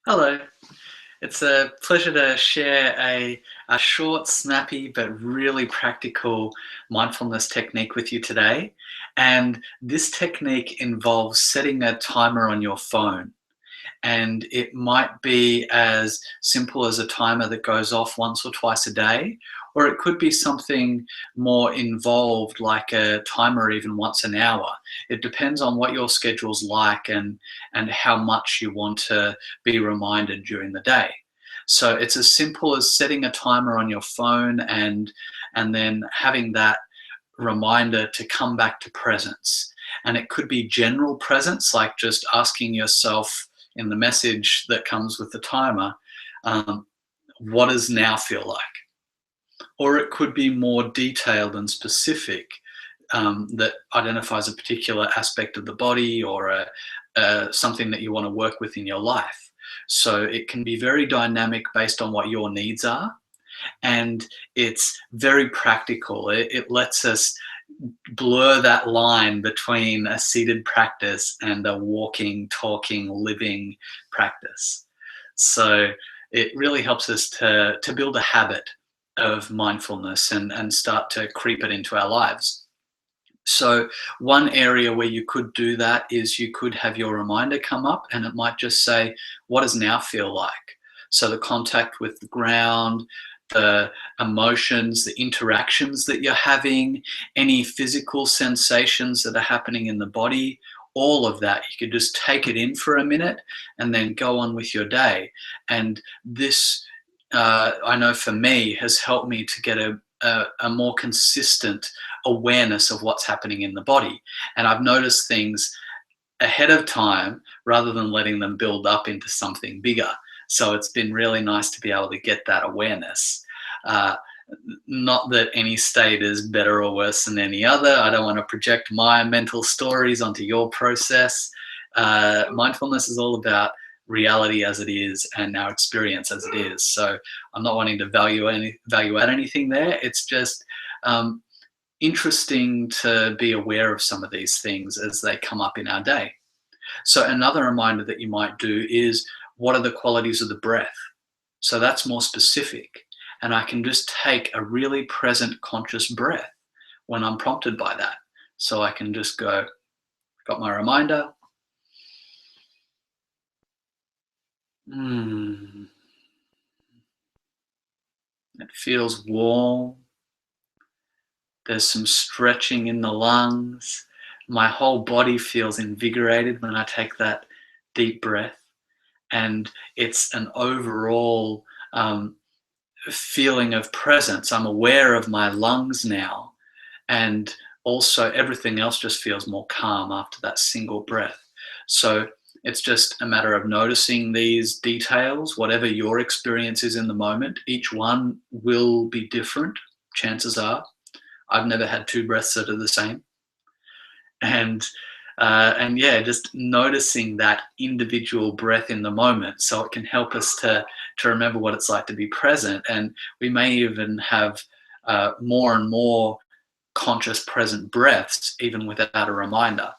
Hello. It's a pleasure to share a short, snappy, but really practical mindfulness technique with you today. And this technique involves setting a timer on your phone. And it might be as simple as a timer that goes off once or twice a day, or it could be something more involved, like a timer even once an hour. It depends on what your schedule's like and how much you want to be reminded during the day. So it's as simple as setting a timer on your phone and then having that reminder to come back to presence. And it could be general presence, like just asking yourself in the message that comes with the timer, um, what does now feel like? Or it could be more detailed and specific, that identifies a particular aspect of the body or something that you want to work with in your life. So it can be very dynamic based on what your needs are, and it's very practical. It lets us blur that line between a seated practice and a walking, talking, living practice. So it really helps us to build a habit of mindfulness and start to creep it into our lives. So one area where you could do that is you could have your reminder come up and it might just say, what does now feel like? So the contact with the ground, the emotions, the interactions that you're having, any physical sensations that are happening in the body, all of that. You could just take it in for a minute and then go on with your day. And this, I know for me, has helped me to get a more consistent awareness of what's happening in the body. And I've noticed things ahead of time rather than letting them build up into something bigger. So it's been really nice to be able to get that awareness. Uh, Not that any state is better or worse than any other. I don't want to project my mental stories onto your process. Mindfulness is all about reality as it is and our experience as it is. So I'm not wanting to value add anything there. It's just um, interesting to be aware of some of these things as they come up in our day. So another reminder that you might do is, what are the qualities of the breath? So that's more specific. And I can just take a really present conscious breath when I'm prompted by that. So I can just go, got my reminder. Mm, it feels warm. There's some stretching in the lungs. My whole body feels invigorated when I take that deep breath. And it's an overall feeling of presence. I'm aware of my lungs now, and also everything else just feels more calm after that single breath. So it's just a matter of noticing these details, whatever your experience is in the moment. Each one will be different, chances are. I've never had two breaths that are the same. And and yeah, just noticing that individual breath in the moment, so it can help us to remember what it's like to be present. And we may even have more and more conscious present breaths even without a reminder.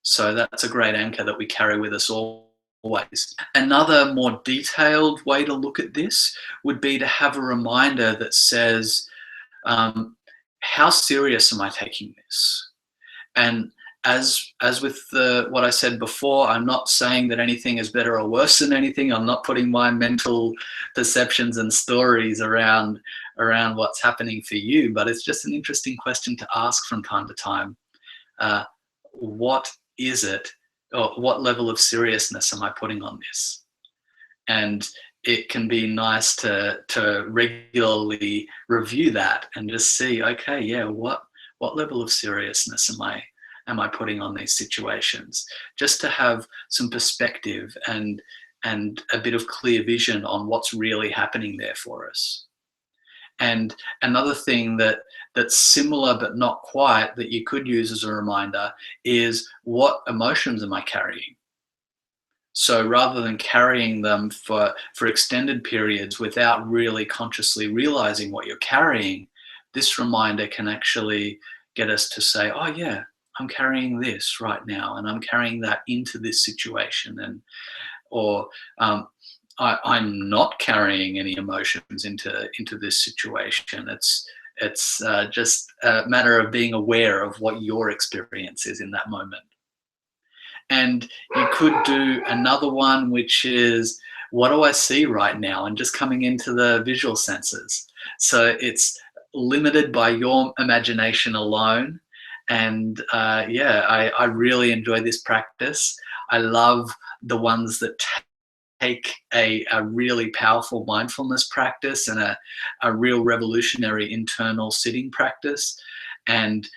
So that's a great anchor that we carry with us always. Another more detailed way to look at this would be to have a reminder that says, um, how serious am I taking this? And as with what I said before, I'm not saying that anything is better or worse than anything. I'm not putting my mental perceptions and stories around what's happening for you, but it's just an interesting question to ask from time to time. Uh, what is it, or what level of seriousness am I putting on this? And it can be nice to regularly review that and just see, okay, yeah, what level of seriousness am I putting on these situations, just to have some perspective and a bit of clear vision on what's really happening there for us. And another thing that's similar but not quite, that you could use as a reminder, is, what emotions am I carrying? So rather than carrying them for extended periods without really consciously realizing what you're carrying, this reminder can actually get us to say, oh yeah, I'm carrying this right now, and I'm carrying that into this situation. or I'm not carrying any emotions into this situation. It's just a matter of being aware of what your experience is in that moment. And you could do another one, which is, what do I see right now? And just coming into the visual senses. So it's limited by your imagination alone. And yeah, I really enjoy this practice. I love the ones that take a really powerful mindfulness practice and a real revolutionary internal sitting practice, and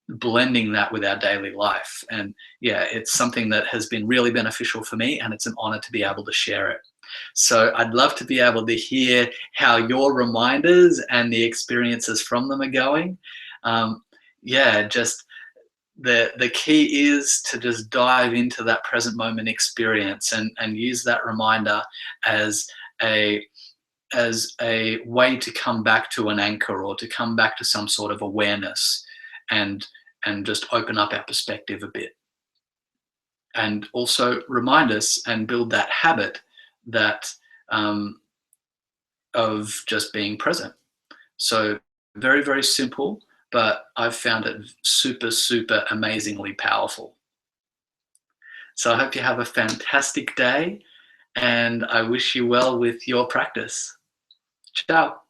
blending that with our daily life. And yeah, it's something that has been really beneficial for me, and it's an honor to be able to share it. So I'd love to be able to hear how your reminders and the experiences from them are going. Yeah, just the key is to just dive into that present moment experience, and use that reminder as a way to come back to an anchor, or to come back to some sort of awareness, and just open up our perspective a bit, and also remind us and build that habit that um, of just being present. So very, very simple, but I've found it super, super amazingly powerful. So I hope you have a fantastic day, and I wish you well with your practice. Ciao.